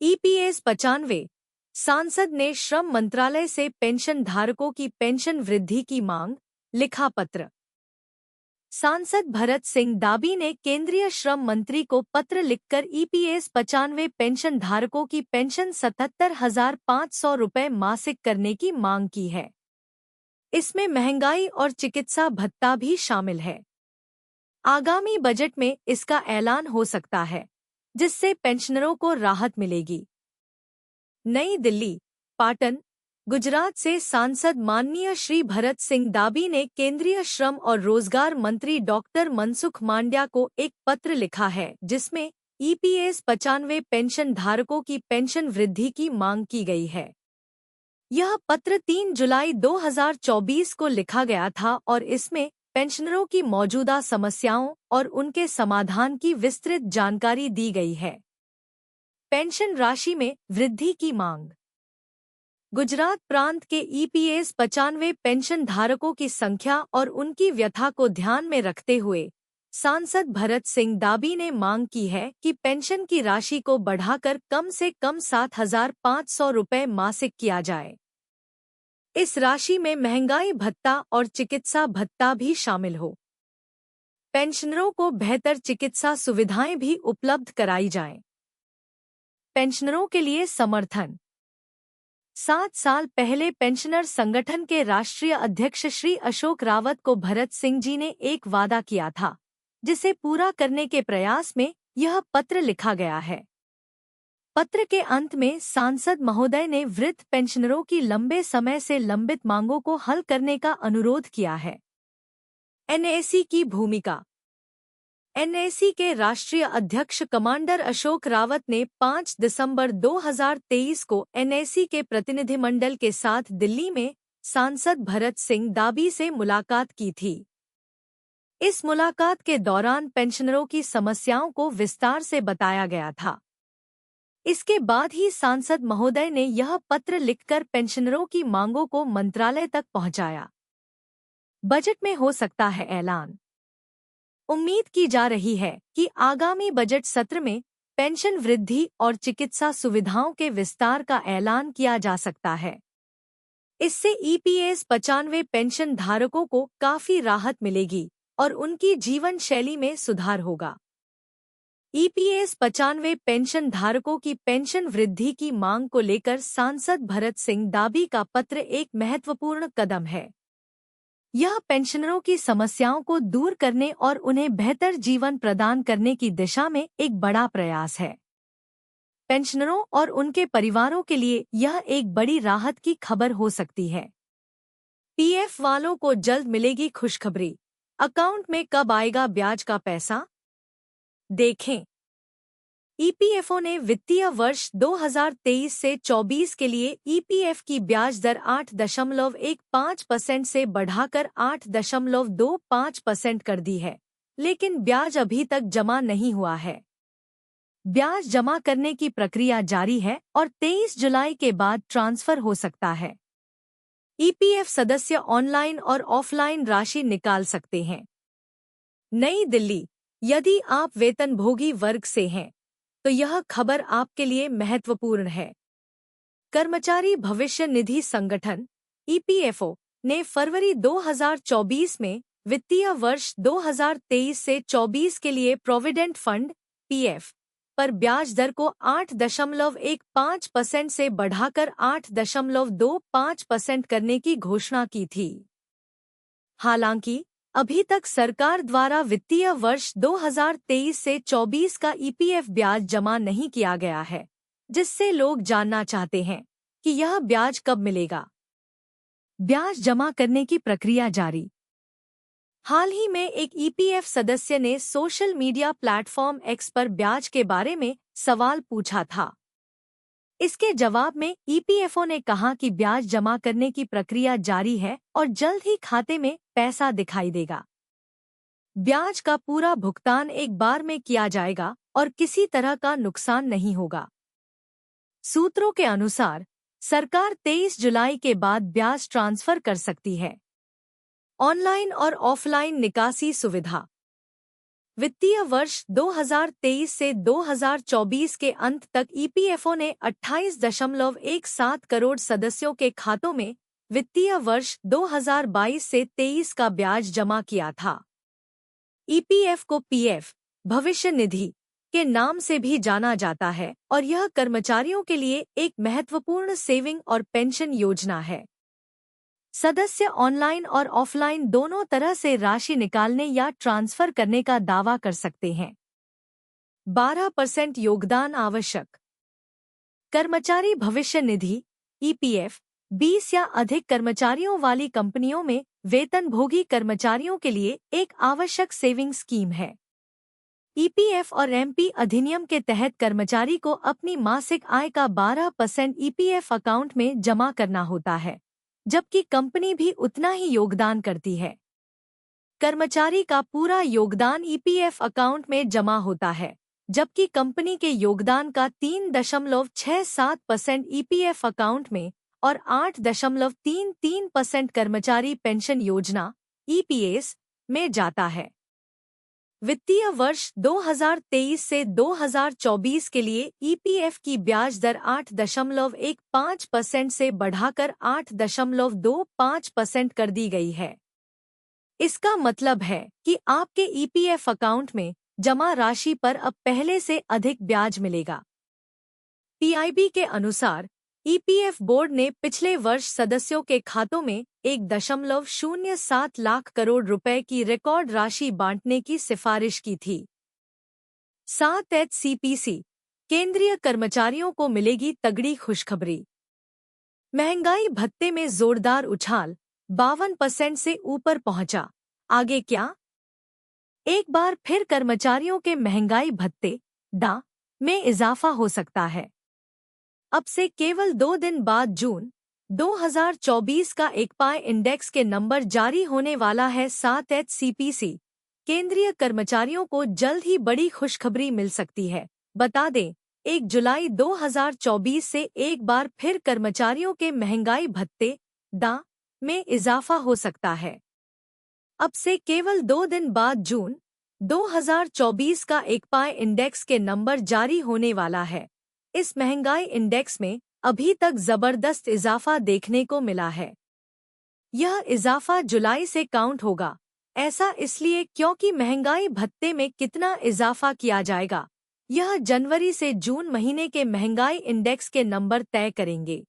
EPS 95 सांसद ने श्रम मंत्रालय से पेंशन धारकों की पेंशन वृद्धि की मांग, लिखा पत्र। सांसद भरत सिंह दाबी ने केंद्रीय श्रम मंत्री को पत्र लिखकर ईपीएस 95 पेंशन धारकों की पेंशन 77,500 रुपये मासिक करने की मांग की है। इसमें महंगाई और चिकित्सा भत्ता भी शामिल है। आगामी बजट में इसका ऐलान हो सकता है, जिससे पेंशनरों को राहत मिलेगी। नई दिल्ली, पाटन, गुजरात से सांसद माननीय श्री भरत सिंह दाबी ने केंद्रीय श्रम और रोजगार मंत्री डॉक्टर मनसुख मांडविया को एक पत्र लिखा है, जिसमें ईपीएस 95 पेंशन धारकों की पेंशन वृद्धि की मांग की गई है। यह पत्र 3 जुलाई 2024 को लिखा गया था और इसमें पेंशनरों की मौजूदा समस्याओं और उनके समाधान की विस्तृत जानकारी दी गई है। पेंशन राशि में वृद्धि की मांग। गुजरात प्रांत के ईपीएस 95 पेंशन धारकों की संख्या और उनकी व्यथा को ध्यान में रखते हुए सांसद भरत सिंह दाबी ने मांग की है कि पेंशन की राशि को बढ़ाकर कम से कम 7,500 रुपये मासिक किया जाए। इस राशि में महंगाई भत्ता और चिकित्सा भत्ता भी शामिल हो। पेंशनरों को बेहतर चिकित्सा सुविधाएं भी उपलब्ध कराई जाएं। पेंशनरों के लिए समर्थन। 7 साल पहले पेंशनर संगठन के राष्ट्रीय अध्यक्ष श्री अशोक रावत को भरत सिंह जी ने एक वादा किया था, जिसे पूरा करने के प्रयास में यह पत्र लिखा गया है। पत्र के अंत में सांसद महोदय ने वृद्ध पेंशनरों की लंबे समय से लंबित मांगों को हल करने का अनुरोध किया है। एनएसी की भूमिका। एनएसी के राष्ट्रीय अध्यक्ष कमांडर अशोक रावत ने 5 दिसंबर 2023 को एनएसी के प्रतिनिधिमंडल के साथ दिल्ली में सांसद भरत सिंह दाबी से मुलाकात की थी। इस मुलाकात के दौरान पेंशनरों की समस्याओं को विस्तार से बताया गया था। इसके बाद ही सांसद महोदय ने यह पत्र लिखकर पेंशनरों की मांगों को मंत्रालय तक पहुंचाया। बजट में हो सकता है ऐलान। उम्मीद की जा रही है कि आगामी बजट सत्र में पेंशन वृद्धि और चिकित्सा सुविधाओं के विस्तार का ऐलान किया जा सकता है। इससे ईपीएस 95 पेंशन धारकों को काफी राहत मिलेगी और उनकी जीवन शैली में सुधार होगा। ईपीएस 95 पेंशन धारकों की पेंशन वृद्धि की मांग को लेकर सांसद भरत सिंह दाबी का पत्र एक महत्वपूर्ण कदम है। यह पेंशनरों की समस्याओं को दूर करने और उन्हें बेहतर जीवन प्रदान करने की दिशा में एक बड़ा प्रयास है। पेंशनरों और उनके परिवारों के लिए यह एक बड़ी राहत की खबर हो सकती है। पीएफ वालों को जल्द मिलेगी खुशखबरी। अकाउंट में कब आएगा ब्याज का पैसा? देखें। ईपीएफओ ने वित्तीय वर्ष 2023 से 24 के लिए ईपीएफ की ब्याज दर 8.15% से बढ़ाकर 8.25% कर दी है, लेकिन ब्याज अभी तक जमा नहीं हुआ है। ब्याज जमा करने की प्रक्रिया जारी है और 23 जुलाई के बाद ट्रांसफर हो सकता है। ईपीएफ सदस्य ऑनलाइन और ऑफलाइन राशि निकाल सकते हैं। नई दिल्ली, यदि आप वेतनभोगी वर्ग से हैं, तो यह खबर आपके लिए महत्वपूर्ण है। कर्मचारी भविष्य निधि संगठन ईपीएफओ ने फरवरी 2024 में वित्तीय वर्ष 2023 से 24 के लिए प्रोविडेंट फंड पीएफ पर ब्याज दर को 8.15% से बढ़ाकर 8.25% करने की घोषणा की थी। हालांकि अभी तक सरकार द्वारा वित्तीय वर्ष 2023 से 24 का ईपीएफ ब्याज जमा नहीं किया गया है, जिससे लोग जानना चाहते हैं कि यह ब्याज कब मिलेगा। ब्याज जमा करने की प्रक्रिया जारी। हाल ही में एक ईपीएफ सदस्य ने सोशल मीडिया प्लेटफॉर्म एक्स पर ब्याज के बारे में सवाल पूछा था। इसके जवाब में ईपीएफओ ने कहा कि ब्याज जमा करने की प्रक्रिया जारी है और जल्द ही खाते में पैसा दिखाई देगा। ब्याज का पूरा भुगतान एक बार में किया जाएगा और किसी तरह का नुकसान नहीं होगा। सूत्रों के अनुसार सरकार 23 जुलाई के बाद ब्याज ट्रांसफर कर सकती है। ऑनलाइन और ऑफलाइन निकासी सुविधा। वित्तीय वर्ष 2023 से 2024 के अंत तक ईपीएफओ ने 28.17 करोड़ सदस्यों के खातों में वित्तीय वर्ष 2022 से 23 का ब्याज जमा किया था। ईपीएफ को पीएफ भविष्य निधि के नाम से भी जाना जाता है और यह कर्मचारियों के लिए एक महत्वपूर्ण सेविंग और पेंशन योजना है। सदस्य ऑनलाइन और ऑफलाइन दोनों तरह से राशि निकालने या ट्रांसफर करने का दावा कर सकते हैं। 12% योगदान आवश्यक। कर्मचारी भविष्य निधि ईपीएफ 20 या अधिक कर्मचारियों वाली कंपनियों में वेतनभोगी कर्मचारियों के लिए एक आवश्यक सेविंग स्कीम है। ईपीएफ और एमपी अधिनियम के तहत कर्मचारी को अपनी मासिक आय का 12% ईपीएफ अकाउंट में जमा करना होता है, जबकि कंपनी भी उतना ही योगदान करती है। कर्मचारी का पूरा योगदान ईपीएफ अकाउंट में जमा होता है, जबकि कंपनी के योगदान का 3.67% ईपीएफ अकाउंट में और 8.33% कर्मचारी पेंशन योजना ईपीएस में जाता है। वित्तीय वर्ष 2023 से 2024 के लिए ईपीएफ की ब्याज दर 8.15% से बढ़ाकर 8.25% कर दी गई है। इसका मतलब है कि आपके ईपीएफ अकाउंट में जमा राशि पर अब पहले से अधिक ब्याज मिलेगा। पीआईबी के अनुसार ईपीएफ बोर्ड ने पिछले वर्ष सदस्यों के खातों में 1.07 लाख करोड़ रुपए की रिकॉर्ड राशि बांटने की सिफारिश की थी। 7 एचसीपीसी केंद्रीय कर्मचारियों को मिलेगी तगड़ी खुशखबरी। महंगाई भत्ते में जोरदार उछाल 52% से ऊपर पहुंचा। आगे क्या? एक बार फिर कर्मचारियों के महंगाई भत्ते डा में इजाफा हो सकता है। अब से केवल 2 दिन बाद जून 2024 का एकपाई इंडेक्स के नंबर जारी होने वाला है। 7 एचसीपीसी केंद्रीय कर्मचारियों को जल्द ही बड़ी खुशखबरी मिल सकती है। बता दें, 1 जुलाई 2024 से एक बार फिर कर्मचारियों के महंगाई भत्ते डा में इजाफा हो सकता है। अब से केवल 2 दिन बाद जून 2024 का एकपाई इंडेक्स के नंबर जारी होने वाला है। इस महंगाई इंडेक्स में अभी तक जबरदस्त इजाफा देखने को मिला है। यह इजाफा जुलाई से काउंट होगा। ऐसा इसलिए क्योंकि महंगाई भत्ते में कितना इजाफा किया जाएगा, यह जनवरी से जून महीने के महंगाई इंडेक्स के नंबर तय करेंगे।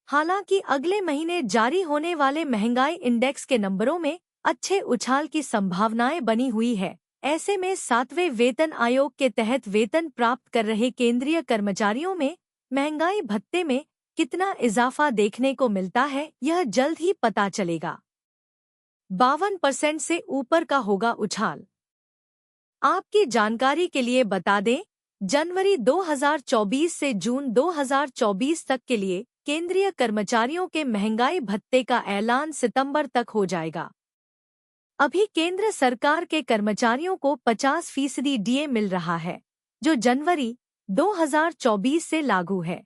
हालांकि अगले महीने जारी होने वाले महंगाई इंडेक्स के नंबरों में अच्छे उछाल की संभावनाएं बनी हुई है। ऐसे में 7वें वेतन आयोग के तहत वेतन प्राप्त कर रहे केंद्रीय कर्मचारियों में महंगाई भत्ते में कितना इजाफा देखने को मिलता है, यह जल्द ही पता चलेगा। 52% से ऊपर का होगा उछाल। आपकी जानकारी के लिए बता दें, जनवरी 2024 से जून 2024 तक के लिए केंद्रीय कर्मचारियों के महंगाई भत्ते का ऐलान सितंबर तक हो जाएगा। अभी केंद्र सरकार के कर्मचारियों को 50% डीए मिल रहा है, जो जनवरी 2024 से लागू है।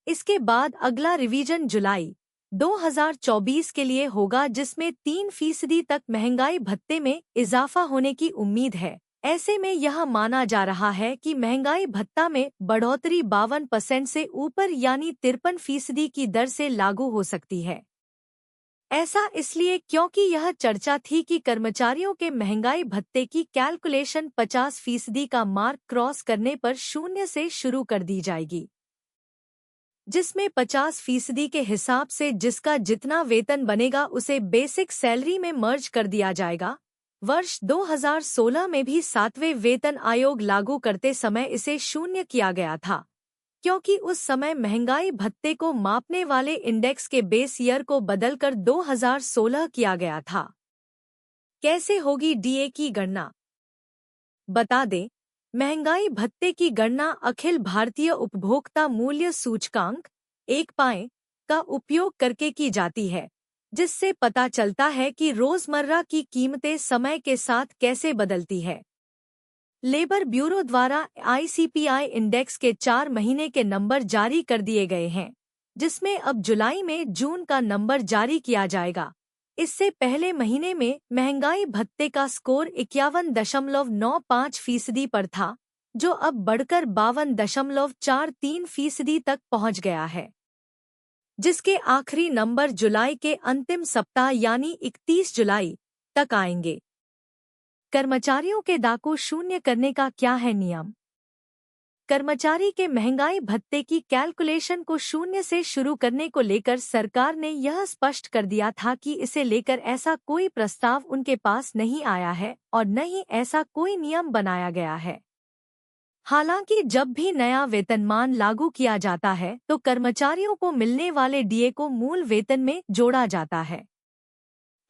इसके बाद अगला रिवीजन जुलाई 2024 के लिए होगा, जिसमें 3% तक महंगाई भत्ते में इजाफा होने की उम्मीद है। ऐसे में यह माना जा रहा है कि महंगाई भत्ता में बढ़ोतरी 52% से ऊपर यानी 53% की दर से लागू हो सकती है। ऐसा इसलिए क्योंकि यह चर्चा थी कि कर्मचारियों के महंगाई भत्ते की कैलकुलेशन 50% का मार्क क्रॉस करने पर 0 से शुरू कर दी जाएगी, जिसमें 50% के हिसाब से जिसका जितना वेतन बनेगा उसे बेसिक सैलरी में मर्ज कर दिया जाएगा। वर्ष 2016 में भी 7वें वेतन आयोग लागू करते समय इसे 0 किया गया था, क्योंकि उस समय महंगाई भत्ते को मापने वाले इंडेक्स के बेस ईयर को बदलकर 2016 किया गया था। कैसे होगी डीए की गणना? बता दें, महंगाई भत्ते की गणना अखिल भारतीय उपभोक्ता मूल्य सूचकांक एकपाई का उपयोग करके की जाती है, जिससे पता चलता है कि रोजमर्रा की कीमतें समय के साथ कैसे बदलती है। लेबर ब्यूरो द्वारा आईसीपीआई इंडेक्स के 4 महीने के नंबर जारी कर दिए गए हैं, जिसमें अब जुलाई में जून का नंबर जारी किया जाएगा। इससे पहले महीने में महंगाई भत्ते का स्कोर 51.95% पर था, जो अब बढ़कर 52.43% तक पहुंच गया है, जिसके आखिरी नंबर जुलाई के अंतिम सप्ताह यानी 31 जुलाई तक आएंगे। कर्मचारियों के दाको शून्य करने का क्या है नियम? कर्मचारी के महंगाई भत्ते की कैलकुलेशन को शून्य से शुरू करने को लेकर सरकार ने यह स्पष्ट कर दिया था कि इसे लेकर ऐसा कोई प्रस्ताव उनके पास नहीं आया है और न ही ऐसा कोई नियम बनाया गया है। हालांकि जब भी नया वेतनमान लागू किया जाता है तो कर्मचारियों को मिलने वाले डीए को मूल वेतन में जोड़ा जाता है।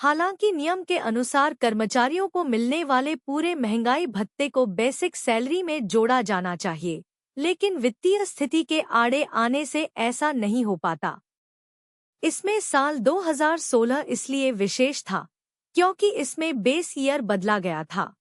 हालांकि नियम के अनुसार कर्मचारियों को मिलने वाले पूरे महंगाई भत्ते को बेसिक सैलरी में जोड़ा जाना चाहिए, लेकिन वित्तीय स्थिति के आड़े आने से ऐसा नहीं हो पाता। इसमें साल 2016 इसलिए विशेष था क्योंकि इसमें बेस ईयर बदला गया था।